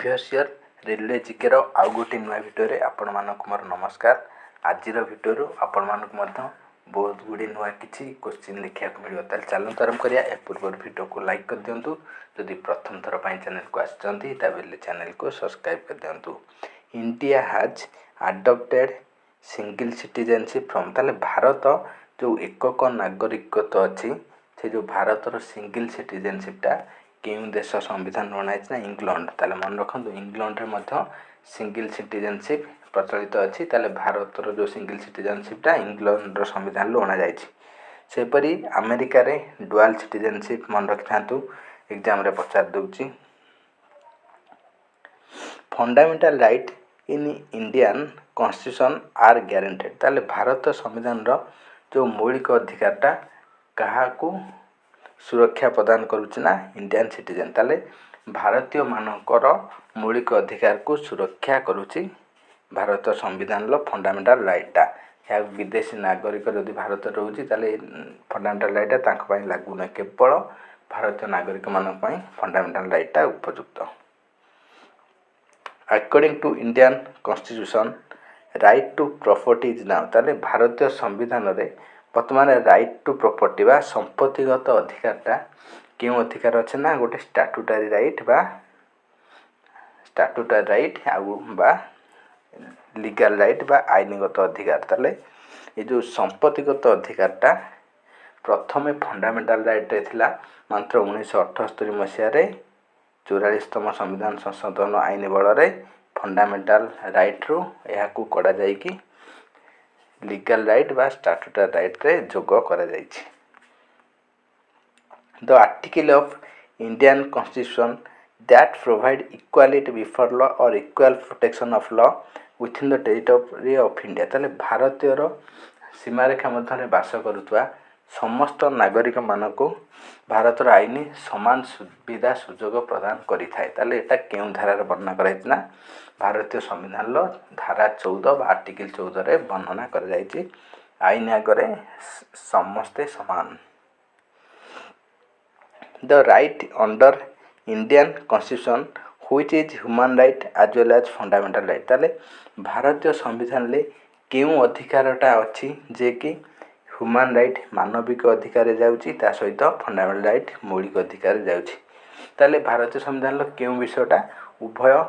Previous railway GK आउ गोटे नुआ भिडियो आपण मानक मोर नमस्कार। आज भिडियो आपण मानक बहुत गुड़े नुआ किसी क्वेश्चन देखा मिले ताल चलते आरंभ करिया। पूर्व भिडियो को लाइक कर दिंतु, जदि प्रथम थर चैनल को आसते चैनल को सब्सक्राइब कर दिंतु। India has adopted single citizenship from ताले भारत जो एकक नागरिकत्व अच्छी से जो भारतर सिंगल सिटीजनशिपटा केउं देश संविधान बनाई ना इंग्लैंड। ताले मन रखु इंग्लैंड रे मध्य सिंगल सिटीजनशिप प्रचलित अच्छी। ताले भारतर जो सिंगल सिटीजनशिपटा इंग्लैंड संविधान बना जाइए। सेपरी अमेरिका रे डुअल सिटीजनशिप मन रखि था, एग्जाम रे पचार दूची। Fundamental right in Indian constitution are guaranteed. ताले भारत संविधान रो जो मौलिक अधिकारटा काहाकू सुरक्षा प्रदान करुचना इंडियन सिटीजन। ताले भारतीय मानकर मौलिक अधिकार को सुरक्षा करुची भारत संविधान लो फंडामेंटल राइटा। या विदेशी नागरिक यदि भारत रोची ताले फंडामेंटल राइटा तांको पई लागू न, केवल भारतीय नागरिक मानक पई फंडामेंटल राइटा उपयुक्त। According to Indian constitution right to property is now. ताले भारतीय संविधान रे वर्तमान राइट टू प्रॉपर्टी बा संपत्तिगत अधिकारटा क्यों अधिकार अच्छे ना गोटे स्टैट्यूटरी राइट बा लीगल राइट बा आईनगत अधिकार। ताले ये जो संपत्तिगत अधिकारटा प्रथमे फंडामेंटल राइट रे थिला मात्र 1978 मसीह रे 44तम संविधान संशोधन आईन बल रे फंडामेंटल राइट रू यह कड़ा जाइकी लीगल राइट बा स्टैट्यूटरी राइट रे जोग करा जाइछि। The article of Indian constitution that provide equality before law और equal protection of law within the territory of India. ताले भारतीय सीमारेखा मध्य बास करुवा समस्त नागरिक मानक भारतर आईन समान सुविधा सुजोग प्रदान करि थाए। ताले एटा केउं धारार वर्णना कराइछना भारतीय संविधान लो धारा 14 बा आर्टिकल 14 रे वर्णना कर जाइछि आईन आगरे समस्ते समान। The right under Indian constitution which is human right as well as fundamental right. ताले भारतीय संविधान ले केउं अधिकारटा अछि जे कि ह्यूमन राइट मानविक अधिकार जाउछि ता सहित फंडामेंटल राइट मौलिक अधिकार जाउछि। ताले भारतीय संविधान लो केउं विषयटा उभय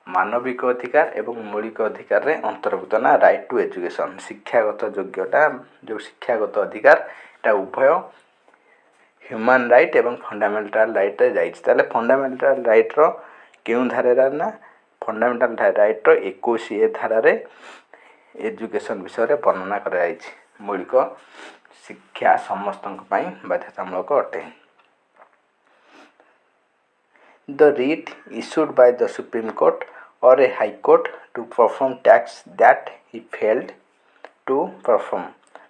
मानविक अधिकार एवं मौलिक अधिकार रे अंतर्भुक्त ना राइट टू एजुकेशन शिक्षागत योग्यता जो शिक्षागत अधिकार एटा उभय ह्यूमन राइट एवं फंडामेंटल राइट रे जाइछि। ताले फंडामेंटल राइट रो केउं धारा ना फंडामेंटल राइट रो 21 ए धारा रे एजुकेशन विषय रे वर्णना करा जाइछि। मौलिक शिक्षा समस्त पई बाध्यतामूलक अटे। The writ issued by the Supreme Court or a High Court to perform tax that he failed to perform।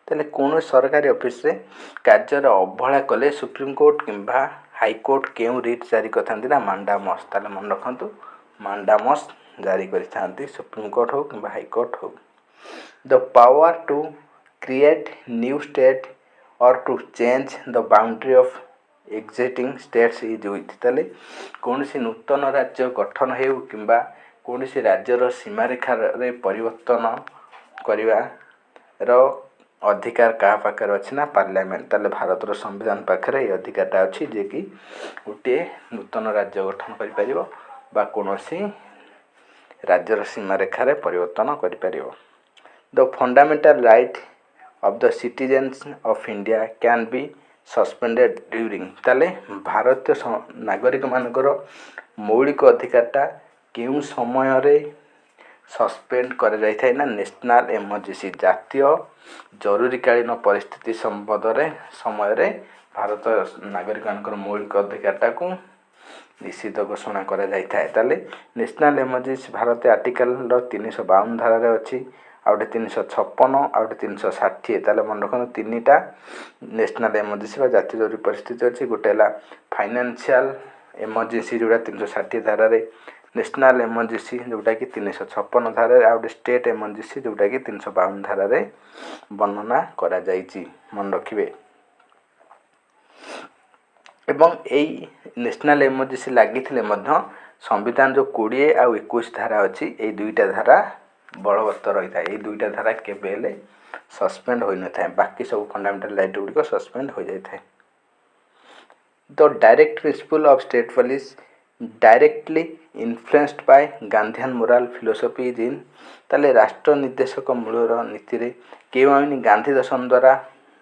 ताले कौन सरकारी ऑफिस रे कार्यर अवहेला कले सुप्रीम कोर्ट किंबा हाई कोर्ट केउं रिट जारी करथांती ना मांडामस। ताले मन रखंतु मांडामस जारी करथांती सुप्रीम कोर्ट हो किंबा हाई कोर्ट हो। The power to create new state और to change the boundary of existing states is with. ताले कौन सी नूतन राज्य गठन हेउ किंबा कौन सी राज्यर सीमारेखा रे परिवर्तन करिवा रो अधिकार कहा पाखरे अछि ना पार्लियामेंट। ताले भारतर संविधान पाखरे ये अधिकारटा अछि जे कि गोटे नूतन राज्य गठन करि परिबो बा कोनोसी राज्यर सीमारेखा रे परिवर्तन करि परिबो। The fundamental right of the citizens of India can be suspended during. ताले भारतीय नागरिक मानकर मौलिक अधिकारटा केउं समय रे सस्पेंड कर जाय थाय ना नेशनल इमरजेंसी जातीय जरूरीकालीन परिस्थिति समय रे भारत नागरिक मानकर मौलिक अधिकारटा को निषिद्ध घोषणा करा जाय थाय। ताले नेशनल इमरजेंसी भारत आर्टिकल 352 धारा रे अछि आ 356 आ 360। ताले मन रखन तीनटा नेशनल इमरजेंसी बा जातीय जरूरी परिस्थिति अछि। गोटेला फाइनेंशियल इमरजेंसी जोड़ा 360 धारा रे, नेशनल इमरजेंसी जोटा कि 356 धारा रे, आ स्टेट इमरजेंसी जोटा कि 352 धारा रे वर्णना करा जाइछि मन रखिबे। एवं एई नेशनल इमरजेंसी लागिथिले मध्य संविधान जो 20 आउ 21 धारा अच्छी ये दुईटा धारा बलवत्तर रही है। ये दुईटा धारा केबेले सस्पेंड हो न था, बाकी सब फंडामेंटल राइट गुड़िक सस्पेंड हो जाए। The direct principle of state policy directly influenced by Gandhian morale philosophy is in. ताले राष्ट्र निर्देशक मूलर नीति रे केउं आईन गांधी दर्शन द्वारा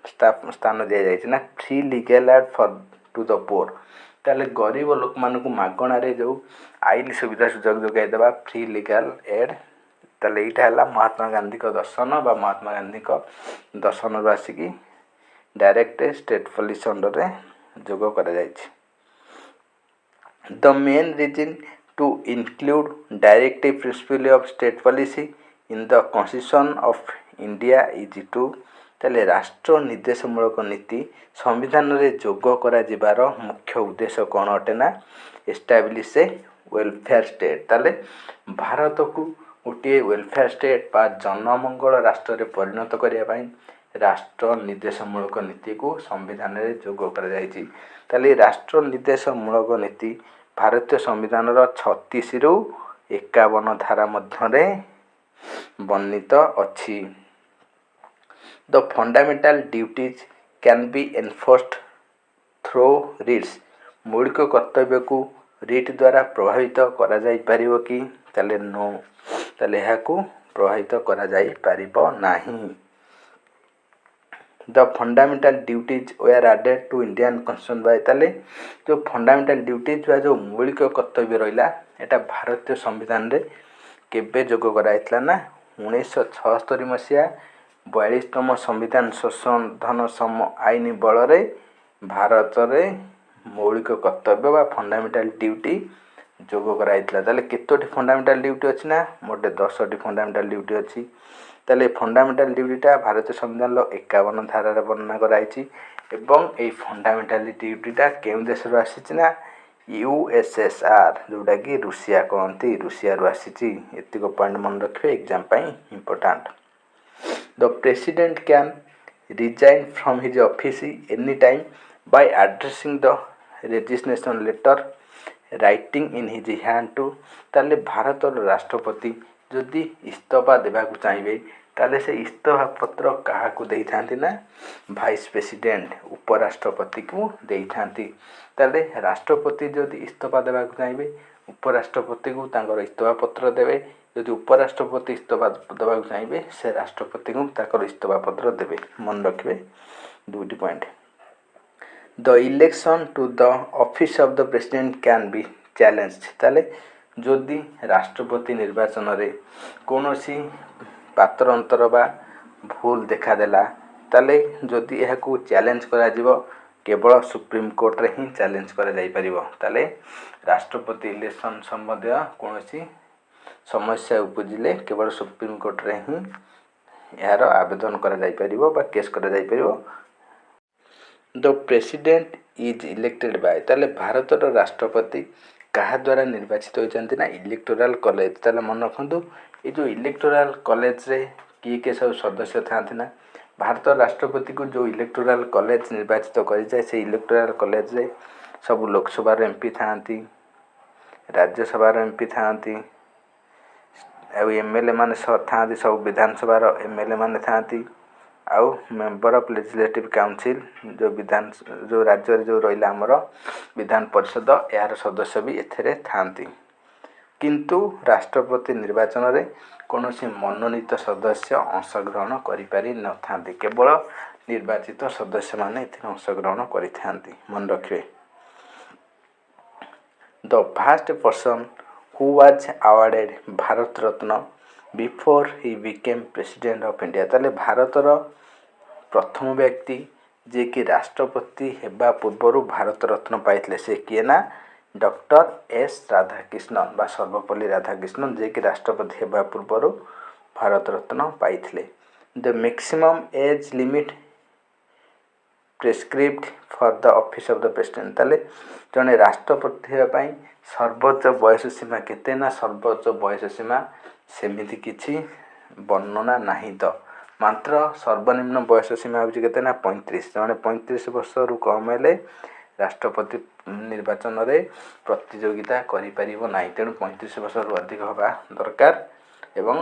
स्थान दि जाए ना free legal aid for to the poor. ताले गरीब लोक मानक मागणार जो आईन सुविधा सुजोग जोगाई देवा फ्री लीगल एड। ताले यहाँ है महात्मा गांधी का दर्शन बा महात्मा गांधी का दर्शन आसिकी डायरेक्ट स्टेट पॉलिसी अंडर रे जोग करा जायछि। The main reason to include directive principle of state policy in the constitution of India is to ताले राष्ट्र निर्देशमूलक नीति संविधान रे जोग करा जिबार मुख्य उद्देश्य कौन अटे ना एस्टाब्लिश ए वेलफेयर स्टेट। ताले भारत को गोटे वेलफेयर स्टेट बा जनमंगल राष्ट्र रे परिणत करिया पई राष्ट्र निर्देशमूलक नीति को संविधान रे जोग करा जायछि। ताले राष्ट्र निर्देशमूलक नीति भारतीय संविधान 36 रु 51 धारा मध्य वर्णित अच्छी। The fundamental duties can be enforced through writs. मौलिक कर्तव्य को रिट द्वारा प्रभावित करा जाई परिबो कि? ताले नो। ताले यह को प्रभावित करा जाई परिबो नाही। The fundamental duties were added to Indian constitution by. ताले जो फंडामेंटल ड्यूटीज बा जो मौलिक कर्तव्य रहिला एटा भारतीय संविधान रे केबे जोग कराइतला ना 1976 मसीहा 42तम संविधान संशोधन सम आईन बल रे भारत रे मौलिक कर्तव्य बा फंडामेंटल ड्यूटी जोग कराइतला। ताले केतोटी फंडामेंटल ड्यूटी अछि ना मोटे 10टी फंडामेंटल ड्यूटी अछि। ताले फंडामेंटल ड्यूटीटा भारतीय संविधान 51 धारा रे वर्णना कराइछि एवं ए फंडामेंटल ड्यूटीटा केउ देश रो आसीछि ना यूएसएसआर जोटा कि रूसिया कहती रूसिया रो आसीछि। एतिको पॉइंट मन रखिबे एग्जाम पई important. The president can resign from his office any time by addressing the resignation letter writing in his hand to. ताले भारत राष्ट्रपति जदि इस्तीफा देबाकू चाहिए ताले से इस्तीफा पत्र क्या दे था ना वाइस प्रेसिडेंट उपराष्ट्रपति को दे था। ताले राष्ट्रपति जदि इस्तीफा देबाकू चाहिए उपराष्ट्रपति को तांकर इस्तीफा पत्र देवे। जदि उपराष्ट्रपति इस्तीफा देबाकू चाहिए से राष्ट्रपति को तांकर इस्तीफा पत्र देवे। मन रखिए दुईटी point. The election to the office of the president can be challenged. ताले जदि राष्ट्रपति निर्वाचन रे कौनसी पात्र अंतर बा भूल देखादेला ताले जदि यह को चैलेंज करा जिवो केवल सुप्रीम कोर्ट रे ही चैलेंज करा जाई परिबो। ताले राष्ट्रपति इलेक्शन संबंधी कौनसी समस्या उपजिले केवल सुप्रीम कोर्ट रे ही यार आवेदन करा जाई परिबो बा केस करा जाई परिबो। The president is elected by. ताले भारत राष्ट्रपति कहा द्वारा निर्वाचित होती ना इलेक्टोराल कॉलेज। ताले मन रखु ये जो इलेक्टोराल कॉलेज रे किए सब सदस्य था ना भारत राष्ट्रपति को जो इलेक्टोराल कॉलेज निर्वाचित कर जाए से इलेक्टोराल कॉलेज रे सब लोकसभा एमपी था राज्यसभा एमपी था एमएलए मान था सब विधानसभा एमएलए मान था आउ मेंबर ऑफ लेजिस्लेटिव काउंसिल जो राज्य जो रहा आमर विधान परिषद यार सदस्य भी एथेरे थांती। किंतु राष्ट्रपति निर्वाचन रे कौनसी मनोनीत सदस्य अंशग्रहण करिपारि न थांती केवल निर्वाचित सदस्य माने एथेरे अंशग्रहण करिथांती। मन रखिए। The first person who was awarded Bharat Ratna before he became president of India. ताले भारतर प्रथम व्यक्ति जे कि राष्ट्रपति हेबा पूर्व भारत रत्न पाइथिले से किए ना डॉक्टर एस राधाकृष्णन बा सर्वपल्ली राधाकृष्णन जे कि राष्ट्रपति हेबा पूर्व भारत रत्न पाइथिले। The maximum age limit prescript for the office of the president. ताले जने राष्ट्रपति हेबा पई सर्वोच्च बयस सीमा केते ना सर्वोच्च बयस सीमा सेमिति किछि वर्णना नाही तो मात्र सर्वनिम्न बयस सीमा होछि केते ना 35। जने 35 वर्ष रु कम हेले राष्ट्रपति निर्वाचन रे प्रतियोगिता करिपारिबो नाही। तेणु 35 वर्षରୁ ଅଧିକ ହେବା ଦରକାର ଏବଂ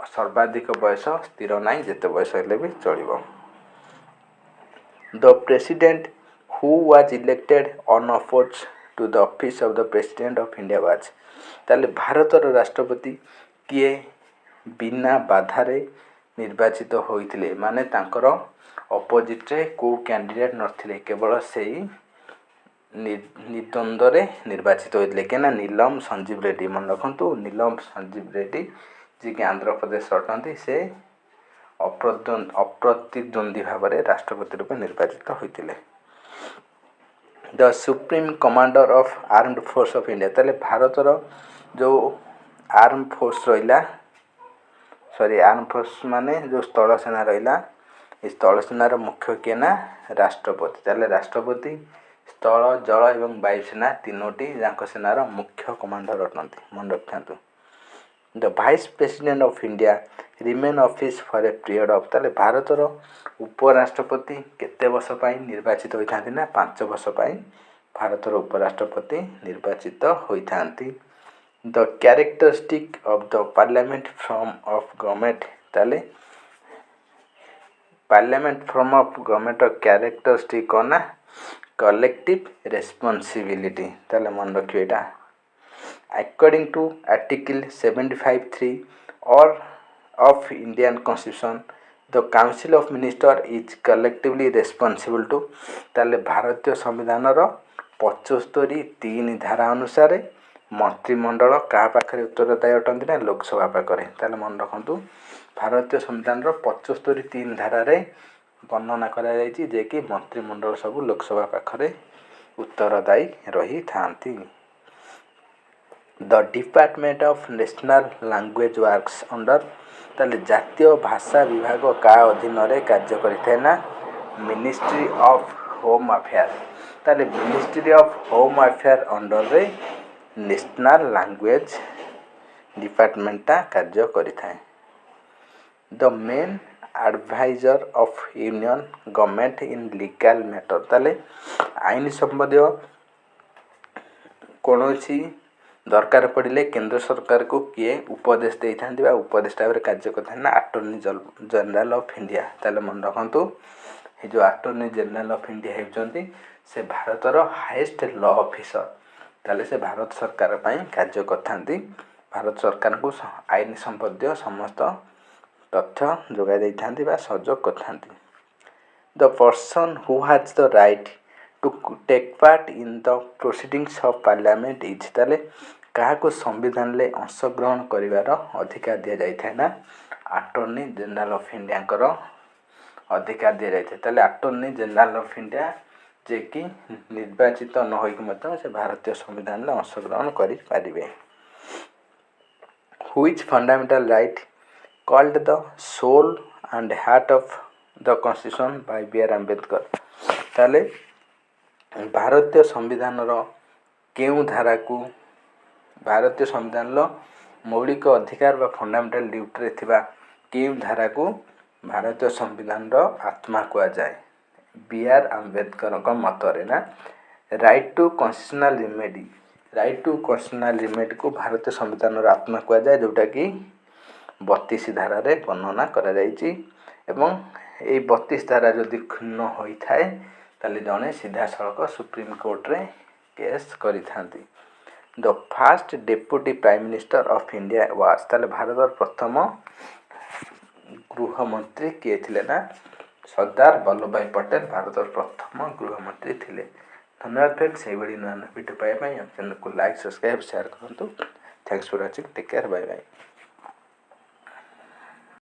सर्वाधिक बयस स्थिर नाही, ଯେତେ ବୟସ ହେଲେ ବି ଚଳିବ। The president who was elected unopposed to the office of the president of India was. ताले भारतर राष्ट्रपति किए बिना बाधारे निर्वाचित होइथिले, माने तांकर अपोजिट रे को कैंडिडेट नथिले, केवल सेही निर्द्वंद्व निर्वाचित होइथिले केना नीलम संजीव रेड्डी। मन रखंतु नीलम संजीव रेड्डी जी के आंध्र प्रदेश अटंती, से अप्रतिद्वंदी भाव में राष्ट्रपति रूप निर्वाचित होइथिले। The supreme commander of armed force of India. ताले भारतर जो आर्म फोर्स रहिला, आर्म फोर्स माने जो स्थल सेना रहिला, इस स्थल सेनार मुख्य किए ना राष्ट्रपति। ताले राष्ट्रपति स्थल जल एवं वायुसेना तीनोटी जांक सेनार मुख्य कमांडर अटंती, मन रखिथांतु। The vice president of India remain office for a period of. ताले भारतर उपराष्ट्रपति केते वर्ष पाई निर्वाचित होइथांती ना 5 वर्ष पाई भारतर उपराष्ट्रपति निर्वाचित होइथांती। The characteristic of the parliament form of government. ताले parliament form of government characteristic कोना कलेक्टिव रेस्पॉन्सिबिलिटी। ताले मन रखियो एटा। According to Article 75(3) or of Indian Constitution, the Council of Ministers is collectively responsible to। ताले भारतीय संविधान रो 75(3) धारा अनुसार मंत्रिमंडल क्या पाखे उत्तरदायी अटंती ना लोकसभा पाखे। ताले मन रखंतु भारतीय संविधान रो 75(3) धारा रे वर्णना करा जायछि जे कि मंत्रिमंडल सब लोकसभा पाखे उत्तरदायी रही थांती। The department of national language works under. ताले जातीय भाषा विभाग का अधीन रे कार्य करिथाय ना मिनिस्ट्री ऑफ होम अफेयर। ताले ministry of home affair under रे नेशनल लैंग्वेज डिपार्टमेंटा कार्य करिथाय। The main adviser of union government in legal matter. ताले आईन संबंधी कोनोसी दरकार पड़े केंद्र सरकार को किए उपदेश दे था, उपदेष्टा भाव कार्य करते ना अटॉर्नी जनरल ऑफ इंडिया। ताले मन रखंतु ये जो अटॉर्नी जनरल ऑफ इंडिया होती से भारतर हाईएस्ट लॉ ऑफिसर। ताले से भारत सरकार पई कार्य करथांती, भारत सरकार को आईन संबंधी समस्त तथ्य जोगाई दे थांती बा सहयोग करथांती। The person who has the right to take part in the proceedings of parliament is. ताले क्या को संविधान ले अंशग्रहण करिवार अधिकार दिया जाय थाय ना अटॉर्नी जनरल ऑफ इंडिया कर अधिकार दिया जाय थाय। ताले अटॉर्नी जनरल ऑफ इंडिया जे कि निर्वाचित न होई कि मत से भारतीय संविधान ले अंशग्रहण करि पारिबे। Which fundamental right called the soul and heart of the constitution by B R. Ambedkar. ताले भारतीय संविधान रो केउ धारा को भारतीय संविधान मौलिक अधिकार व फंडामेंटल ड्यूटी रे थिबा केउ धारा को भारतीय संविधान रो आत्मा कुआ जाए। बी.आर. अम्बेडकर को मत रे ना right to constitutional remedy. Right to constitutional remedy को भारतीय संविधान रो आत्मा कुआ जाए, जोटा कि 32 धारा रे वर्णना करा जायछि। एवं ए 32 धारा जदि क्षुण्ण होई थाए ताले जने सीधा सड़क सुप्रीम कोर्ट रे केस करि थांती। The first deputy prime minister of India was. ताले भारत प्रथम गृह मंत्री किए थिले ना सरदार वल्लभ भाई पटेल भारत प्रथम गृह मंत्री थिले। धन्यवाद फ्रेंड्स, से बड़ी वीडियो पाए चैनल को लाइक सब्सक्राइब शेयर करंतु। Thanks for watching, take care, bye bye.